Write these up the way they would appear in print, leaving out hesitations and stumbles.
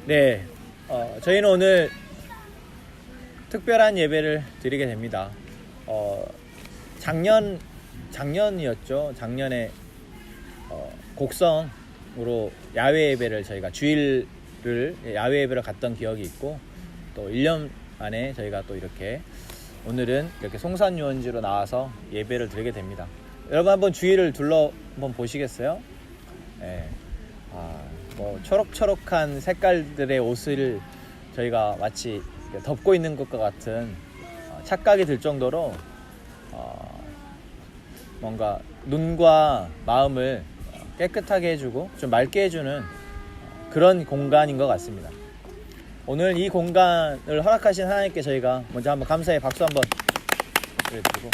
네, 저희는 오늘 특별한 예배를 드리게 됩니다. 작년이었죠. 작년에 곡성으로 야외 예배를 저희가 주일을 야외 예배를 갔던 기억이 있고, 또 1년 만에 저희가 또 이렇게 오늘은 이렇게 송산유원지로 나와서 예배를 드리게 됩니다. 여러분 한번 주위를 둘러 한번 보시겠어요? 네. 초록초록한 색깔들의 옷을 저희가 마치 덮고 있는 것과 같은 착각이 들 정도로 뭔가 눈과 마음을 깨끗하게 해주고 좀 맑게 해주는 그런 공간인 것 같습니다. 오늘 이 공간을 허락하신 하나님께 저희가 먼저 한번 감사의 박수 한번 드리고,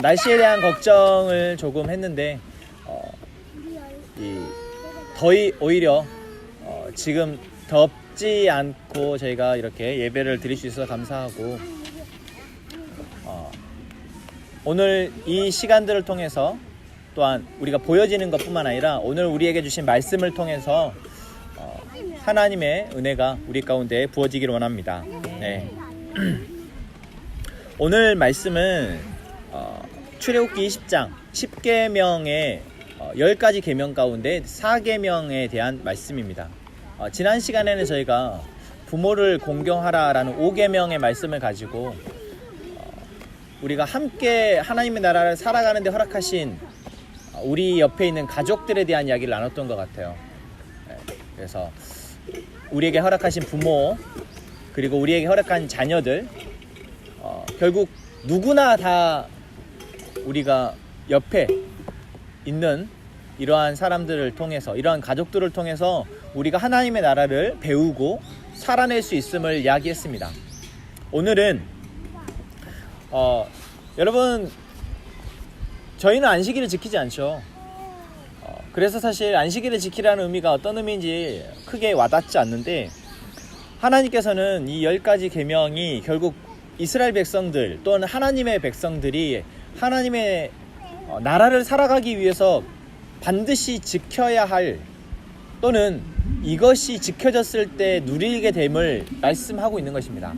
날씨에 대한 걱정을 조금 했는데 오히려 지금 덥지 않고 저희가 이렇게 예배를 드릴 수 있어서 감사하고, 오늘 이 시간들을 통해서 또한 우리가 보여지는 것뿐만 아니라 오늘 우리에게 주신 말씀을 통해서 하나님의 은혜가 우리 가운데 부어지기를 원합니다. 네. 오늘 말씀은 출애굽기 20장 10계명의 10가지 계명 가운데 4계명에 대한 말씀입니다. 지난 시간에는 저희가 부모를 공경하라라는 5계명의 말씀을 가지고 우리가 함께 하나님의 나라를 살아가는 데 허락하신 우리 옆에 있는 가족들에 대한 이야기를 나눴던 것 같아요. 그래서 우리에게 허락하신 부모, 그리고 우리에게 허락한 자녀들, 결국 누구나 다 우리가 옆에 있는 이러한 사람들을 통해서, 이러한 가족들을 통해서 우리가 하나님의 나라를 배우고 살아낼 수 있음을 이야기했습니다. 오늘은 여러분, 저희는 안식일을 지키지 않죠. 그래서 사실 안식일을 지키라는 의미가 어떤 의미인지 크게 와닿지 않는데, 하나님께서는 이 10가지 계명이 결국 이스라엘 백성들 또는 하나님의 백성들이 하나님의 나라를 살아가기 위해서 반드시 지켜야 할, 또는 이것이 지켜졌을 때 누리게 됨을 말씀하고 있는 것입니다.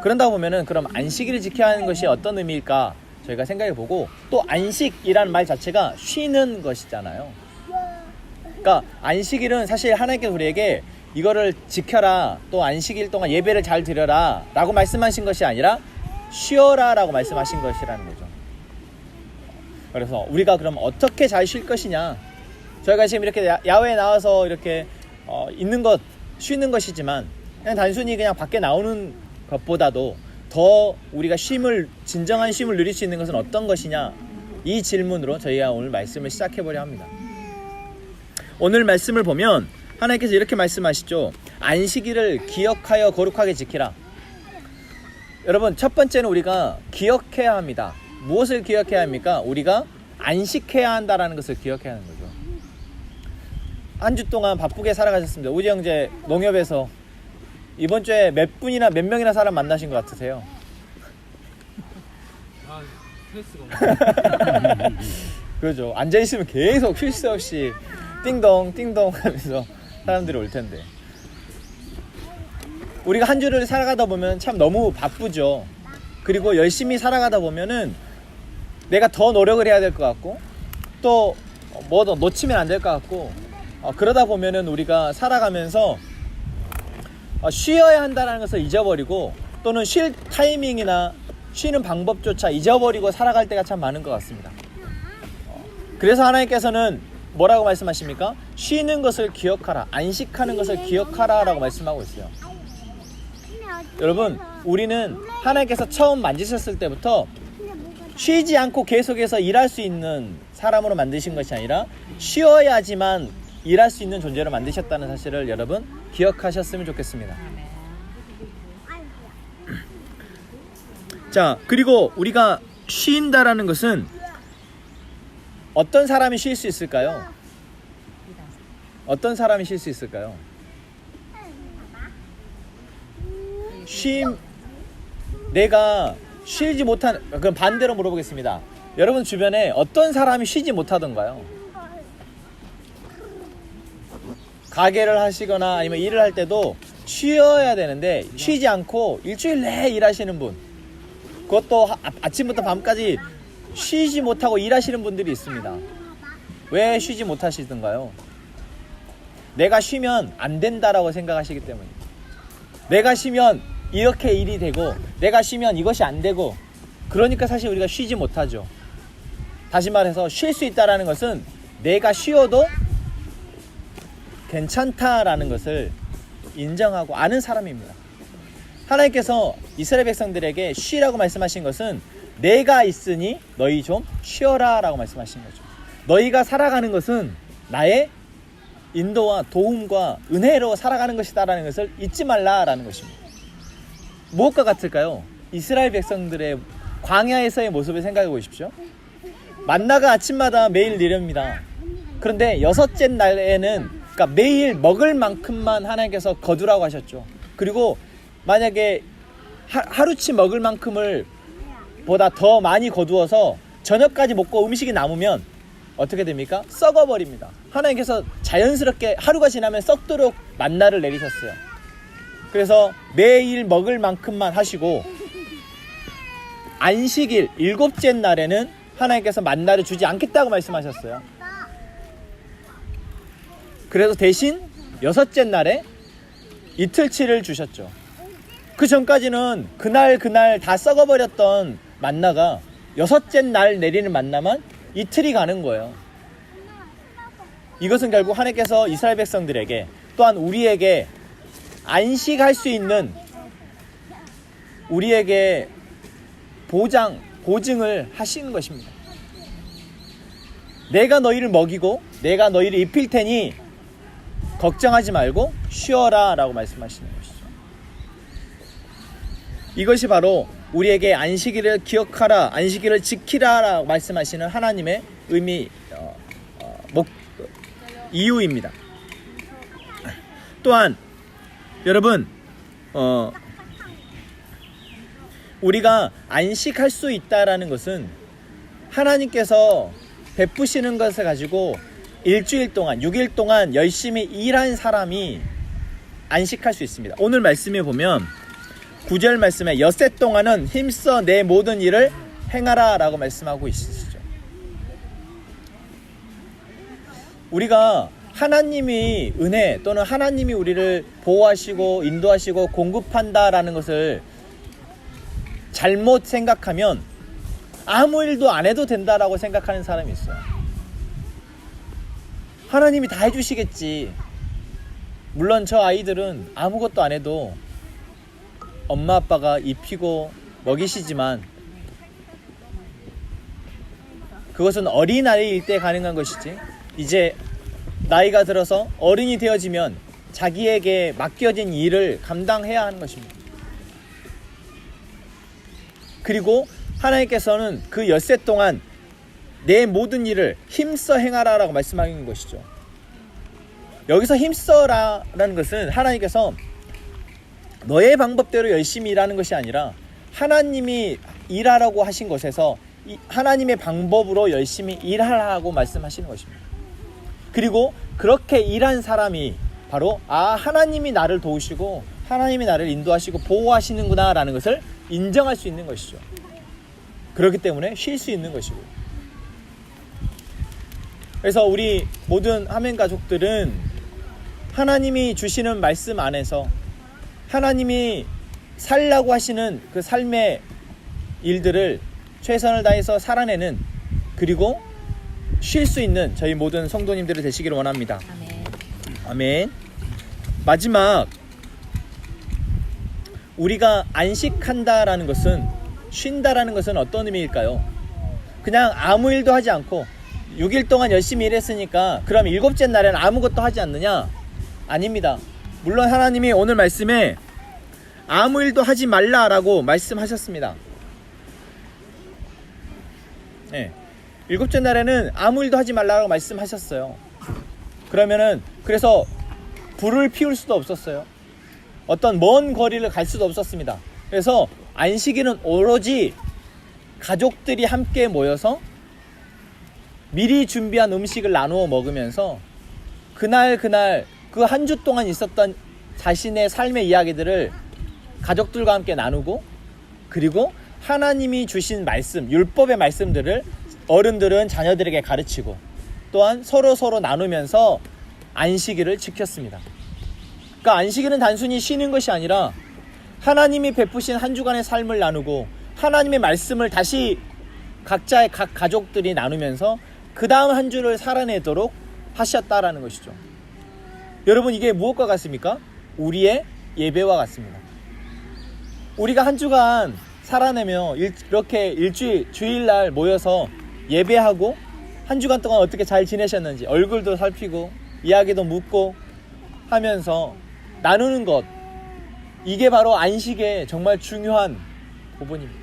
그런다 보면은 그럼 안식일을 지켜야 하는 것이 어떤 의미일까 저희가 생각해 보고, 또 안식이라는 말 자체가 쉬는 것이잖아요. 그러니까 안식일은 사실 하나님께서 우리에게 이거를 지켜라, 또 안식일 동안 예배를 잘 드려라 라고 말씀하신 것이 아니라 쉬어라 라고 말씀하신 것이라는 거죠. 그래서 우리가 그럼 어떻게 잘 쉴 것이냐, 저희가 지금 이렇게 야외에 나와서 이렇게 쉬는 것이지만, 그냥 단순히 그냥 밖에 나오는 것보다도 더 우리가 진정한 쉼을 누릴 수 있는 것은 어떤 것이냐, 이 질문으로 저희가 오늘 말씀을 시작해 보려 합니다. 오늘 말씀을 보면 하나님께서 이렇게 말씀하시죠. 안식일을 기억하여 거룩하게 지키라. 여러분, 첫 번째는 우리가 기억해야 합니다. 무엇을 기억해야 합니까? 우리가 안식해야 한다라는 것을 기억해야 하는 거죠. 한 주 동안 바쁘게 살아가셨습니다. 우지 형제 농협에서 이번 주에 몇 명이나 사람 만나신 것 같으세요? 스트레스가 그렇죠. 앉아있으면 계속 쉴 새 없이 띵동 띵동 하면서 사람들이 올 텐데, 우리가 한 주를 살아가다 보면 참 너무 바쁘죠. 그리고 열심히 살아가다 보면은 내가 더 노력을 해야 될 것 같고, 또 뭐 더 놓치면 안 될 것 같고, 그러다 보면은 우리가 살아가면서 쉬어야 한다는 것을 잊어버리고, 또는 쉴 타이밍이나 쉬는 방법조차 잊어버리고 살아갈 때가 참 많은 것 같습니다. 그래서 하나님께서는 뭐라고 말씀하십니까? 쉬는 것을 기억하라, 안식하는 것을 기억하라 라고 말씀하고 있어요. 여러분, 우리는 하나님께서 처음 만드셨을 때부터 쉬지 않고 계속해서 일할 수 있는 사람으로 만드신 것이 아니라 쉬어야지만 일할 수 있는 존재로 만드셨다는 사실을 여러분 기억하셨으면 좋겠습니다. 자, 그리고 우리가 쉰다라는 것은 어떤 사람이 쉴 수 있을까요? 어떤 사람이 쉴 수 있을까요? 내가 쉬지 못한, 그럼 반대로 물어보겠습니다. 여러분 주변에 어떤 사람이 쉬지 못하던가요? 가게를 하시거나 아니면 일을 할 때도 쉬어야 되는데 쉬지 않고 일주일 내내 일하시는 분, 그것도 아침부터 밤까지 쉬지 못하고 일하시는 분들이 있습니다. 왜 쉬지 못하시던가요? 내가 쉬면 안 된다라고 생각하시기 때문입니다. 내가 쉬면 이렇게 일이 되고 내가 쉬면 이것이 안 되고, 그러니까 사실 우리가 쉬지 못하죠. 다시 말해서 쉴 수 있다는 것은 내가 쉬어도 괜찮다라는 것을 인정하고 아는 사람입니다. 하나님께서 이스라엘 백성들에게 쉬라고 말씀하신 것은 내가 있으니 너희 좀 쉬어라 라고 말씀하신 거죠. 너희가 살아가는 것은 나의 인도와 도움과 은혜로 살아가는 것이다 라는 것을 잊지 말라라는 것입니다. 무엇과 같을까요? 이스라엘 백성들의 광야에서의 모습을 생각해 보십시오. 만나가 아침마다 매일 내립니다. 그런데 여섯째 날에는, 그러니까 매일 먹을 만큼만 하나님께서 거두라고 하셨죠. 그리고 만약에 하루치 먹을 만큼을 보다 더 많이 거두어서 저녁까지 먹고 음식이 남으면 어떻게 됩니까? 썩어버립니다. 하나님께서 자연스럽게 하루가 지나면 썩도록 만나를 내리셨어요. 그래서 매일 먹을 만큼만 하시고 안식일 7째 날에는 하나님께서 만나를 주지 않겠다고 말씀하셨어요. 그래서 대신 6째 날에 이틀치를 주셨죠. 그 전까지는 그날 다 썩어버렸던 만나가 6째 날 내리는 만나만 이틀이 가는 거예요. 이것은 결국 하나님께서 이스라엘 백성들에게, 또한 우리에게 안식할 수 있는, 우리에게 보증을 하시는 것입니다. 내가 너희를 먹이고 내가 너희를 입힐 테니 걱정하지 말고 쉬어라 라고 말씀하시는 것이죠. 이것이 바로 우리에게 안식일을 기억하라, 안식일을 지키라 라고 말씀하시는 하나님의 이유입니다. 또한 여러분, 우리가 안식할 수 있다라는 것은 하나님께서 베푸시는 것을 가지고 일주일 동안, 6일 동안 열심히 일한 사람이 안식할 수 있습니다. 오늘 말씀에 보면 9절 말씀에 엿새 동안은 힘써 내 모든 일을 행하라 라고 말씀하고 있으시죠. 우리가 하나님이 은혜 또는 하나님이 우리를 보호하시고 인도하시고 공급한다라는 것을 잘못 생각하면 아무 일도 안 해도 된다라고 생각하는 사람이 있어요. 하나님이 다 해주시겠지. 물론 저 아이들은 아무것도 안 해도 엄마 아빠가 입히고 먹이시지만 그것은 어린아이일 때 가능한 것이지, 이제 나이가 들어서 어른이 되어지면 자기에게 맡겨진 일을 감당해야 하는 것입니다. 그리고 하나님께서는 그 엿새 동안 내 모든 일을 힘써 행하라 라고 말씀하는 것이죠. 여기서 힘써라라는 것은 하나님께서 너의 방법대로 열심히 일하는 것이 아니라 하나님이 일하라고 하신 것에서 하나님의 방법으로 열심히 일하라고 말씀하시는 것입니다. 그리고 그렇게 일한 사람이 바로 하나님이 나를 도우시고 하나님이 나를 인도하시고 보호하시는구나 라는 것을 인정할 수 있는 것이죠. 그렇기 때문에 쉴 수 있는 것이고, 그래서 우리 모든 하멘 가족들은 하나님이 주시는 말씀 안에서 하나님이 살라고 하시는 그 삶의 일들을 최선을 다해서 살아내는, 그리고 쉴 수 있는 저희 모든 성도님들이 되시기를 원합니다. 아멘. 아멘. 마지막, 우리가 안식한다라는 것은, 쉰다라는 것은 어떤 의미일까요? 그냥 아무 일도 하지 않고 6일 동안 열심히 일했으니까 그럼 7째 날에는 아무것도 하지 않느냐? 아닙니다. 물론 하나님이 오늘 말씀에 아무 일도 하지 말라라고 말씀하셨습니다. 네. 7째 날에는 아무 일도 하지 말라고 말씀하셨어요. 그래서 불을 피울 수도 없었어요. 어떤 먼 거리를 갈 수도 없었습니다. 그래서 안식일은 오로지 가족들이 함께 모여서 미리 준비한 음식을 나누어 먹으면서 그날 그 한 주 동안 있었던 자신의 삶의 이야기들을 가족들과 함께 나누고, 그리고 하나님이 주신 말씀, 율법의 말씀들을 어른들은 자녀들에게 가르치고, 또한 서로 나누면서 안식일을 지켰습니다. 그러니까 안식일은 단순히 쉬는 것이 아니라 하나님이 베푸신 한 주간의 삶을 나누고 하나님의 말씀을 다시 각자의 각 가족들이 나누면서 그 다음 한 주를 살아내도록 하셨다라는 것이죠. 여러분, 이게 무엇과 같습니까? 우리의 예배와 같습니다. 우리가 한 주간 살아내며 이렇게 주일날 모여서 예배하고 한 주간 동안 어떻게 잘 지내셨는지 얼굴도 살피고 이야기도 묻고 하면서 나누는 것, 이게 바로 안식의 정말 중요한 부분입니다.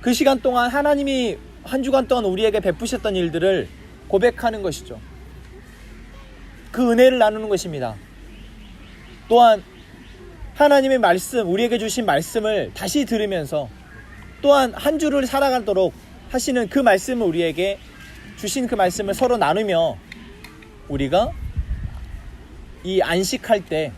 그 시간 동안 하나님이 한 주간 동안 우리에게 베푸셨던 일들을 고백하는 것이죠. 그 은혜를 나누는 것입니다. 또한 하나님의 말씀, 우리에게 주신 말씀을 다시 들으면서 또한 한 주를 살아가도록 하시는 그 말씀을, 우리에게 주신 그 말씀을 서로 나누며 우리가 이 안식할 때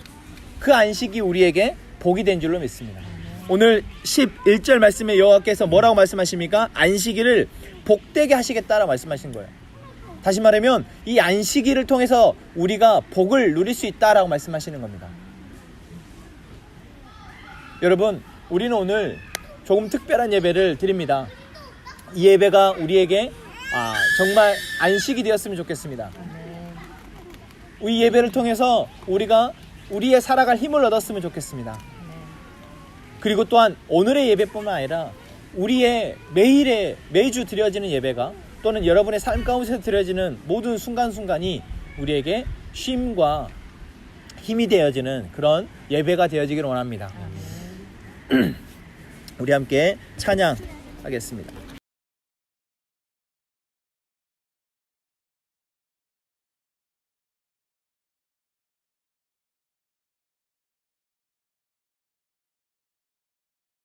그 안식이 우리에게 복이 된 줄로 믿습니다. 오늘 11절 말씀에 여호와께서 뭐라고 말씀하십니까? 안식일을 복되게 하시겠다라고 말씀하신 거예요. 다시 말하면 이 안식일을 통해서 우리가 복을 누릴 수 있다라고 말씀하시는 겁니다. 여러분, 우리는 오늘 조금 특별한 예배를 드립니다. 이 예배가 우리에게 정말 안식이 되었으면 좋겠습니다. 이 예배를 통해서 우리가 우리의 살아갈 힘을 얻었으면 좋겠습니다. 그리고 또한 오늘의 예배뿐만 아니라 우리의 매주 드려지는 예배가, 또는 여러분의 삶 가운데서 드려지는 모든 순간순간이 우리에게 쉼과 힘이 되어지는 그런 예배가 되어지기를 원합니다. 우리 함께 찬양하겠습니다.